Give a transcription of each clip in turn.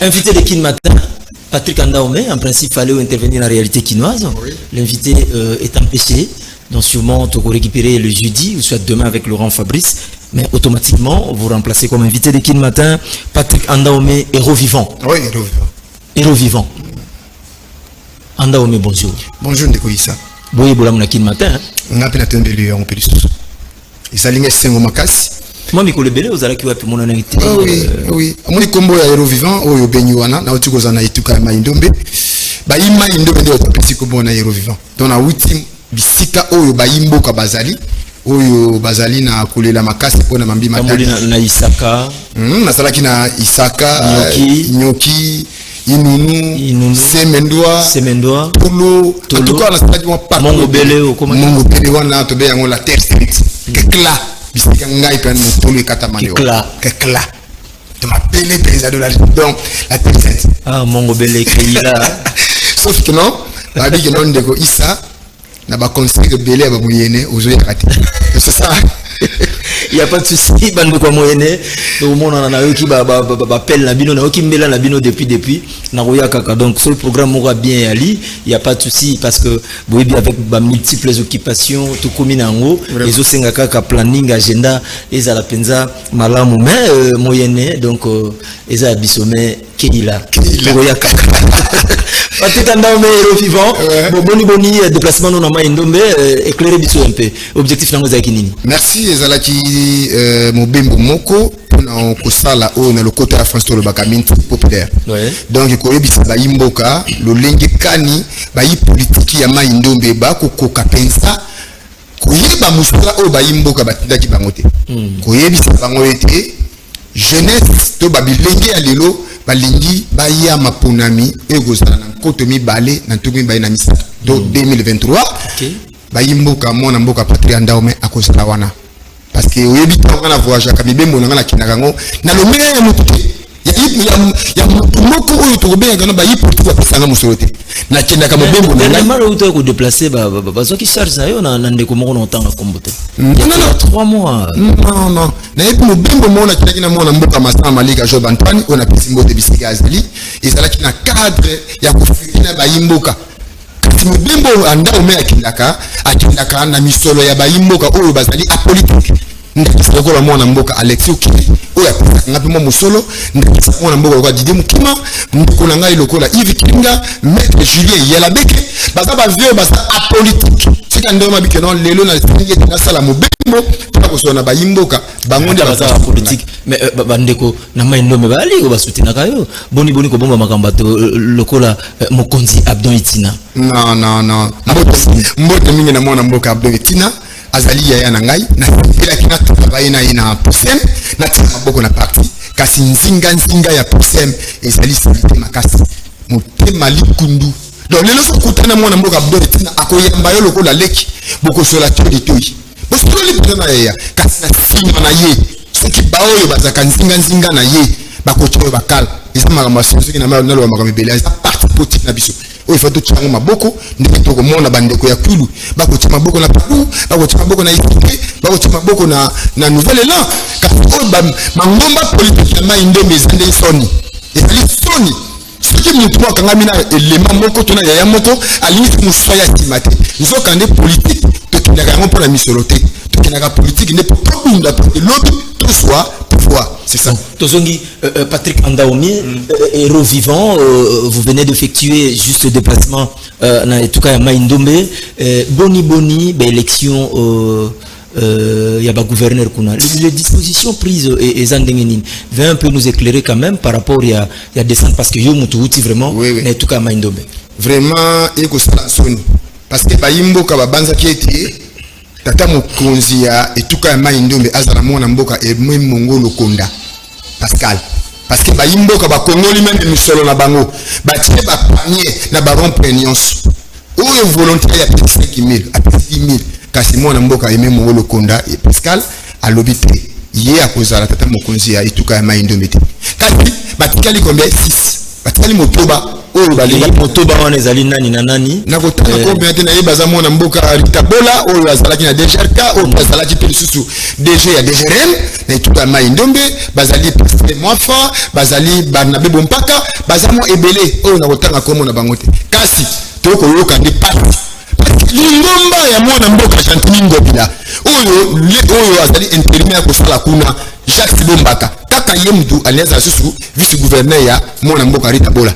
Invité de Kin Matin, Patrick Andaome, en principe, il fallait intervenir en réalité quinoise. Oui. L'invité est empêché, donc sûrement, tu vas récupérer le jeudi, ou soit demain avec Laurent Fabrice, mais automatiquement, vous remplacez comme invité de Kin Matin, Patrick Andaome, héros vivant. Oui, héros vivant. Héros vivant. Andaome, bonjour. Bonjour, Ndekoïsa. Boye Bolam na Kin Matin. On a appelé à Tembele, on peut dire. Et ça ligne c'est Momakas. Moi, Mikole Bele, vous allez qui mon invité. Oui, oui. Moi, les combos à héros vivant, au Yobenyuana, na otu kozana ituka maindombe. Ba ima indombe ndio tapesi ko bona héros vivant. Donc na uti bisika oyo ba imbo ka bazali. Oyo bazali na kulela makasi pona mambi matali. Na Isaka. Na salaki na Isaka, Nyoki, Inunu, Semendwa, Tolo, en tout cas, on a salaki wa partout. Mongo Bele wana tobe yango la terre street. Kekla. Bisika ngai pe mo tolo katamane. Kekla. Tu m'appelles président de la donc la terre street. Ah, Mongo Bele Keila. Sauf que non, la dit que non ndeko Issa na ba conseil de Bele ba moyenne aux yeux raté. C'est ça. Il n'y a pas de souci, bande quoi moyenné. Tout le monde en a eu qui appelle la bino, na qui mêle la bino depuis na roya kaka. Donc ce programme aura bien ali, il n'y a pas de souci parce que vous bien avec multiples occupations, tout comme en haut, les autres kaka planning agenda, les à la penza malamu mais moyenné donc les à bisomé Keila. Roya kaka. Patrick Andaome héros vivant. Boni déplacement non ma indombe éclairer biso un peu. Objectif na moza kinini. Merci ezalaki mobembo moko na kosala o na lokota ya France to le bakaminti populaire. Donc ko yebisa ba imboka lo lenge kani ba yi politique ya maindombe ba ko koka pensa ko yeba musala o ba imboka batindaki bangote. Ko yebisa bango ete jeunesse to ba bilenge ya lelo balingi baya mapunami egozana na koto mibale na tumi ba na misa do 2023. Ba imboka mona mboka Patrick Andaome akozala wana. Parce que au début on a voyagé à Kabibembo na kinakango na le meilleur ya mutu ya moko oyo to be ngana ba yipo tu apesanga musolote na kenda ka mobembo na mara uto ko déplacer ba zo ki charge na yo na ndeko moko na tanga kombote non 3 mois non na yipo mobembo mona kina mona mboka masama malika Job Antoine on a pesi mbote bisika azali ezala kina cadre ya kufina ba yimboka mobembo Andaome akindaka na misolo ya ba yimboka oyo bazali apolitique ndakisa ko la mwana mboka Alexis Okili oya ngapi mo musolo ndakisa mwana mboka kwa Didier Mukima ndiko na ngai lokola Yves Kinga maître Julien Yalabeke baza ba vieux baza apolitique tika ndoma bikeno lelo na singe na sala mobembo pa ko sona ba yimboka bangonde baza apolitique mais bandeko na maindombe bali ko basutena kayo boni ko bomba makamba to lokola Mokonzi Abdon Itina non mbote mingi na mwana mboka Abdon Itina azali ya na ngai na kila kina travailler na ina posem na tima boko na parti kasi nzinga ya posem ezali salite makasi motema likundu donc lelo so kutana mwana mboka Abdon Tina akoyamba yo lokola leki boko sola todi toyi bosolo lipena ya kasi na sima na ye soki baoyo bazaka nzinga na ye bakotoyo bakala ezama ma soki na malo na makamebele eza parti politique na biso oyo fa tochango maboko ndenge toko mona bandeko ya kulu bakotia maboko na papu bakotia maboko na isike bakotia maboko na nouvelle élan kasi oyo mangomba politique ya maindombe ezande soni ezali soni soki mutu moko akangami na elema moko to na yaya moko alingi muswa ya nsima te nzokande politique tokendaka yango mpo na misolo te tokendaka politique nde po tobunda to elobi to soit pouvoir. C'est ça. Tozongi, Patrick Andaome, héros vivant, vous venez d'effectuer juste le déplacement en tout cas à Maindombe. Boni, élection, il y a un gouverneur qu'on a. Les dispositions prises et Zandengenin, vient un peu nous éclairer quand même par rapport à y a descendre parce que yo mutuuti vraiment, en tout cas à Maindombe. Vraiment, il y a soni parce que Bayimbo Kabanza qui était tata mokonzi ya etuka ya maindombe azala mwana mboka emwe mongolo konda Pascal parce que ba yimboka ba kongoli même misolo na bango ba tie ba panier na ba rompre nyonso oyo volontaire ya 5000 a 10000 kasi mwana mboka emwe mongolo konda et Pascal alobite ye akozala tata mokonzi ya etuka ya maindombe te kasi batikali combien 6 batikali motoba oyo balinga motoba wana ezali nani na nani na kotana ko bien na yebaza mona mboka Ritabola oyo azalaki na DGRK oyo azalaki pe susu DG ya DGRM na etuka ya maindombe bazali Pasteur Mwafa bazali Barnabé Bompaka bazamo ebele oyo na kotanga komo na bangote kasi toko yoka ndi pasi lingomba ya mwana mboka Chantini Ngobila oyo azali intérimaire ko sala kuna Jacques Bombaka kaka yemdu alianza susu vice gouverneur ya mwana mboka Rita Bola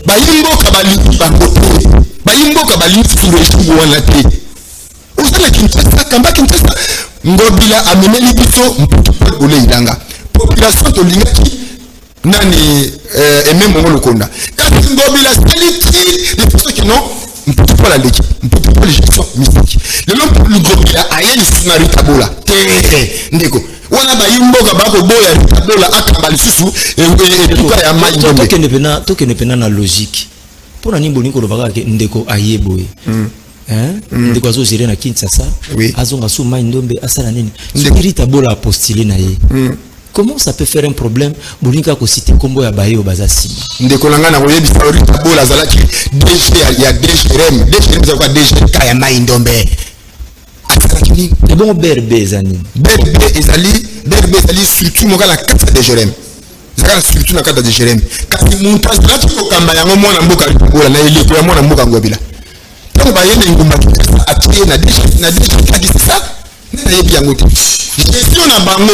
bayimboka bali bangote bayimboka bali suru wana te usala Kinshasa kamba Kinshasa Ngobila amemeli biso mputu ole idanga population to lingaki nani Aimé Mongo Lukonda kasi Ngobila saliti les personnes qui n'ont mputu pour la leki mputu pour les gestions mystiques le nom pour le Ngobila ayeli suna Rita Bola ndeko wana bayimboka bako boya Rita Bola akamba lisusu etuka ya mai ndombe tokende pena na logique pona nimbo niko lobaka ke ndeko ayeboye ndeko azo gérer na Kinshasa azonga su mai ndombe asala nini Rita Bola a postulé na ye comment ça peut faire un problème bolinga ko citer kombo ya bayo bazasi ndeko langa na koyebi sa Rita Bola azalaki DG ya DGRM za kwa DG ka ya mai ndombe asalaki ni et bon berbe ezani berbe ezali surtout moka la carte de DGRM zaka surtout na carte de DGRM kasi muntu azalaki ko kamba yango mwana mboka Rita Bola na ile ko ya mwana mboka Ngobila tango bayene ngumba atie na DG kaki ça na yebi yango te gestion na bango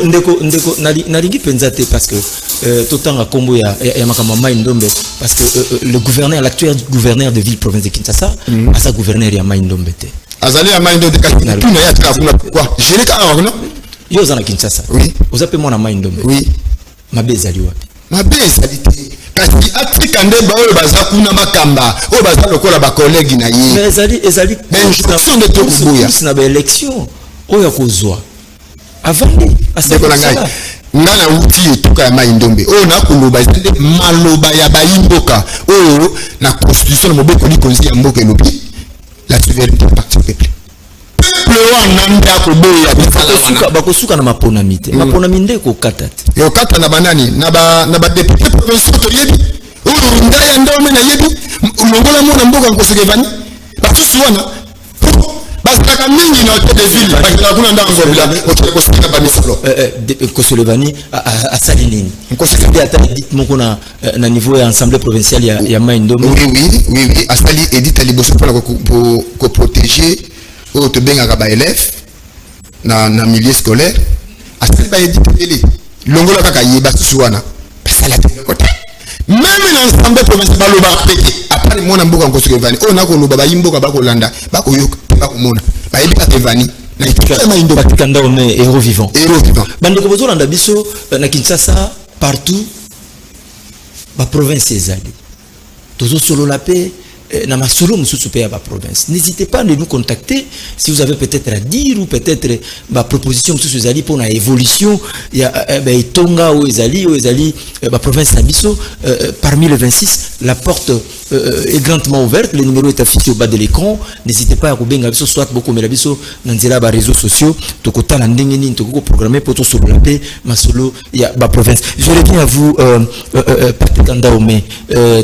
ndeko nalingi penza te parce que totanga kombo ya makamba mai ndombe parce que le gouverneur l'actuel gouverneur de ville province de Kinshasa asa gouverneur ya mai ndombe te azali ya mai ndombe kasi tuna ya tala kuna quoi gérer ka ngona yo zana Kinshasa oui ozape mwana mai ndombe oui mabeza liwapi mabeza lite kasi atika ndeba oyo baza kuna makamba oyo baza lokola ba collègue na ye mais ezali injonction de to kubuya na ba élection oyo kozwa avant asekola ngai ngana uti etuka ya mai ndombe oyo na koloba ezali maloba ya bayimboka oyo na constitution na mobeko likonzi ya mboka elobi la souveraineté appartient au peuple wana ndako boya bisalama bakosuka na maponami te maponami ndeko kata te yo kata na banani na ba député provincial to yebi oyo ndaya ndome na yebi longola mona mboka nkosokevani basusu wana basaka mingi na hôtel de ville bakila kuna ndanga Ngobila okele kosika ba misolo Kosolevani asali nini nkosika ata edit moko na niveau ya assemblée provinciale ya mai ndombe oui asali edit liboso pour ko protéger oyo tobengaka ba élèves na milieu scolaire asali ba edit ele longola kaka yeba susu wana basala te côté même dans l'assemblée provinciale baloba peke après mona mboka nkosokevani oyo na koloba bayimboka bakolanda bakoyoka bakomona bayebi katevani na itika mai ndombe batika ndome héros vivant bandeko bozolanda biso na Kinshasa partout ba province ezali tozo solo la paix na masolo mususu pe ya ba province n'hésitez pas de nous contacter si vous avez peut-être à dire ou peut-être ba proposition mususu ezali pour na évolution ya ba etonga ou ezali ba province na biso parmi les 26 la porte est grandement ouverte le numéro est affiché au bas de l'écran n'hésitez pas à kubenga biso soit beaucoup mais biso na nzela ba réseaux sociaux tokota na ndenge nini toko programmer pour to solo la paix masolo ya ba province je reviens à vous Patrick Ndaome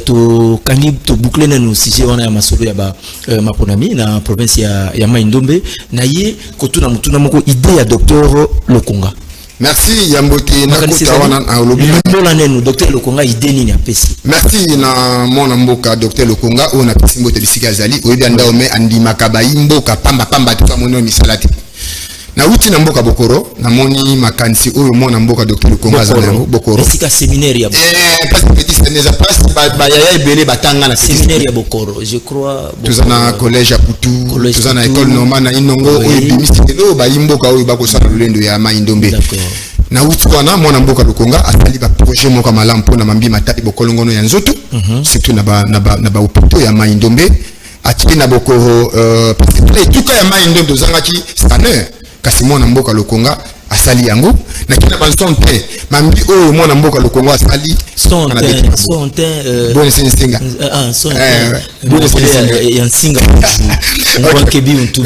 to kangi to boucler na nous wana ya masolo ya ba maponami na province ya mai ndombe na ye kotuna mutuna moko idée ya docteur Lokonga merci yambote na kota wana na lobi mbola nenu docteur Lokonga idée nini apesi merci na mona mboka docteur Lokonga ona pesi mbote bisika zali oyebi Ndaome andimaka bayimboka pamba tuka mono misalati na uti na mboka Bokoro na moni makanisi oyo mona mboka docteur Lokonga zango Bokoro sika séminaire ya parce que petit séminaire passe ba yaya ebele batanga na séminaire ya Bokoro je crois tuzana collège ya Putu tuzana école normale na Inongo oyo bimiselo bayimboka oyo bakosala lulendo ya mai ndombe na uti wana mona mboka Lokonga asali ba projet moko malamu pona mambi matati bokolongono ya nzoto surtout na ba opito ya mai ndombe atili na Bokoro parce que tuka ya mai ndombe zangaki scanner kasi mwana mboka Lokonga asali yango na kina bansonte mambi oyo mwana mboka Lokonga asali sonte bonne sensinga bonne sensinga yansinga ngwakebi untu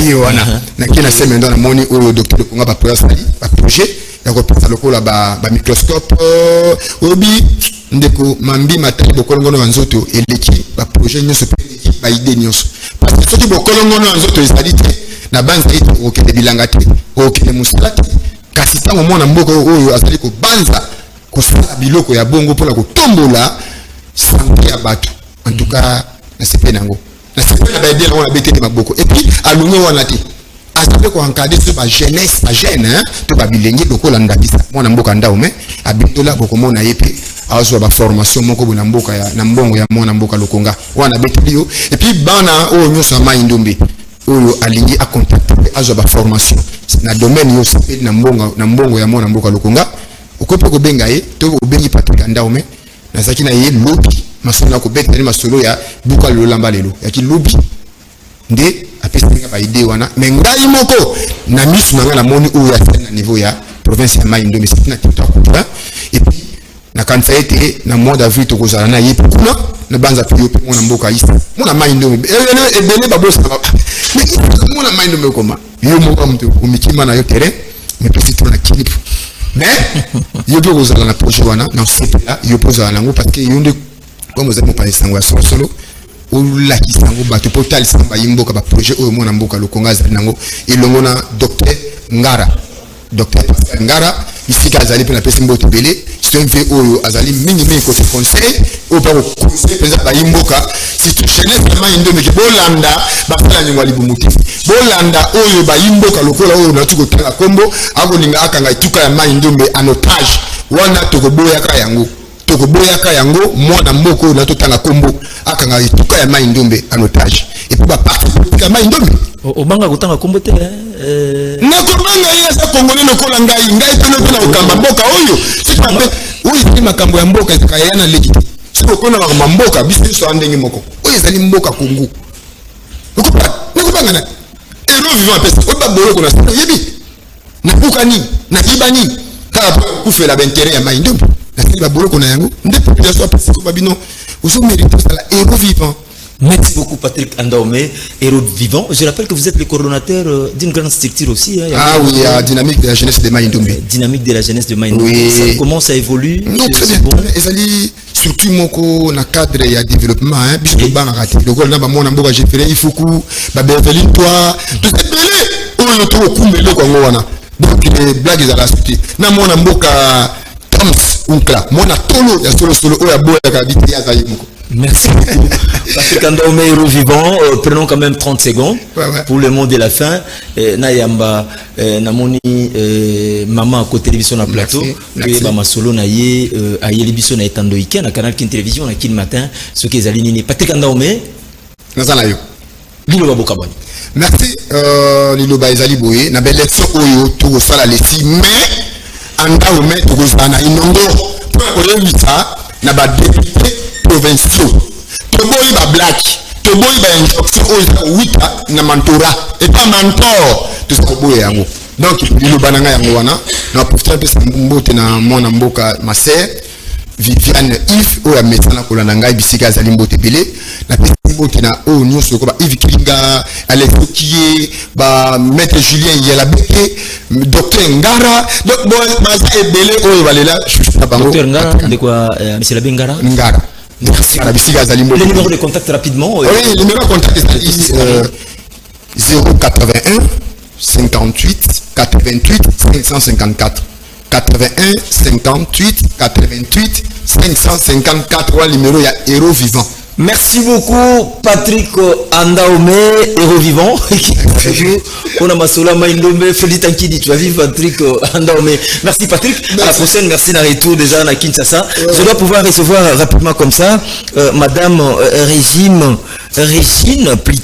hiyo wana na kina sema ndo na moni oyo docteur Lokonga ba projet ya kopesa lokola ba microscope obi ndeko mambi matali bokolongono ya nzoto eleki ba projet nyonso pe ba idée nyonso parce que soki bokolongono ya nzoto ezali te na banza ito okende bilanga te okende musala te kasi tango mwana mboka oyo azali ko banza kosala biloko ya bongo mpona kotombola santé ya bato. En tout cas na sepe nango na sepe na baide na wana beteli maboko et puis alungo wana te azabe ko encadrer sur ba jeunesse ba jeune hein to ba bilengi lokola ndabisa mwana mboka Ndaume abitola ko komona yepe azwa ba formation moko bona mboka ya na mbongo ya mwana mboka Lokonga wana beteli yo et puis bana o nyoso ma Ndombe oyo alingi a contacter azwa ba formation na domaine yo sepe na mbongo ya mwana mboka Lokonga okope ko benga ye to obengi Patrick Ndaume na zaki na ye lobi masolo ko beta ni masolo ya buka lolamba lelo ya ki lobi nde apesinga ba idée wana mais ngai moko na misu na ngala moni oyo ya na niveau ya province ya Mai Ndombe c'est na territoire et puis na kanisa ete na mois d'avril to kozala na yepe kuna na banza piyo pe mona mboka isa mona Mai Ndombe e bene ba bossa mais mona Mai Ndombe koma yo moko mtu umikima na yo terrain mais peut-être na clip mais yo pe kozala na projet wana na sepela yo pozala nango parce que yo nde comme vous avez parlé sango ya solo la qui sango bato portal samba yimboka ba projet oyo mona mboka Lokonga za nango elongo na docteur Ngara Pascal Ngara ici kazali pe na pesi mbote belé c'est un vieux oyo azali mingi côté conseil o pa ko conseil pesa ba yimboka si tu jeunesse na Mai Ndombe ke bolanda ba fala nyangwa libumuti bolanda oyo ba yimboka lokola oyo na tuko tanga kombo akoninga akanga ituka ya Mai Ndombe en otage wana tokoboya ka yango tokoboyaka yango mwana mboko na totanga kombo akanga ituka ya Mai Ndombe en otage et puis ba parti ya Mai Ndombe obanga kotanga kombo te na komanga yesa kongole lokola ngai pe na okamba mboka oyo sipape oyo ni makambo ya mboka ekayana leki siko kona ba mboka biso so andenge moko oyo ezali mboka Kongo okopanga na ero vivant pesa oba bolo kona sito yebi na bukani na ibani ka kufela bentérêt ya Mai Ndombe na boloko na yango nde population apesi ko babino ozo mériter la héros vivant. Merci beaucoup Patrick Ndaume, héros vivant. Je rappelle que vous êtes le coordonnateur d'une grande structure aussi. Hein, ah oui, à Dynamique de la jeunesse de Mai Ndombe. Dynamique de la jeunesse de Mai Ndombe. Oui. Comment ça évolue? Non, très bien. Bon. Ezali structure moko na cadre ya développement hein, biso banga kati. Donc na ba mona mboka jefere ifuku, ba Beverly toi, tout ce belé oyo to kumbelo ko ngwana. Donc les blagues à la société. Na mona mboka Unkla, mona tolo ya solo oya boya ka biti ya zayi moko. Merci beaucoup. Patrick Ndaume, héros vivant, prenons quand même 30 secondes pour le mot de la fin. Nayamba, namoni maman à côté télévision na plateau. Oui, ma solo na ye, aye l'émission na etando ike na canal Kin télévision na Kin matin. Ce qui est aligné. Patrick Ndaume. Nazala yo. Lilo babokabani. Merci. Lilo ba ezali boye na belle leçon oyo to sala lesi mais Ndaume to kozana inongo pour oyebisa na ba député provinciaux to boyi ba black to boyi ba instruction oyo wita na mentorat et pas mentor to ko boye yango donc lilo bananga yango wana na profiter de mbote na mwana mboka ma sœur Viviane Yves oyo mesana kolanda ngai bisika azali mbote belé na mbote na oyo nyonso ko ba Yves Kilinga Alex Okiye ba maître Julien Yelabeke docteur Ngara donc bon baza ebele oyo balela docteur Ngara de quoi monsieur la Bengara Ngara. Merci. Le numéro de contact rapidement. Oui, le numéro de contact est 081 58 88 554. 81 58 88 554. Le numéro il y a héros vivant. Merci beaucoup Patrick Ndaume, héros vivant. On a Masola Mai Ndombe, Félix Tankidi, tu as vu Patrick Ndaume. Merci Patrick. À la prochaine, merci Narito déjà à Kinshasa. Je dois pouvoir recevoir rapidement comme ça Madame Régine plutôt.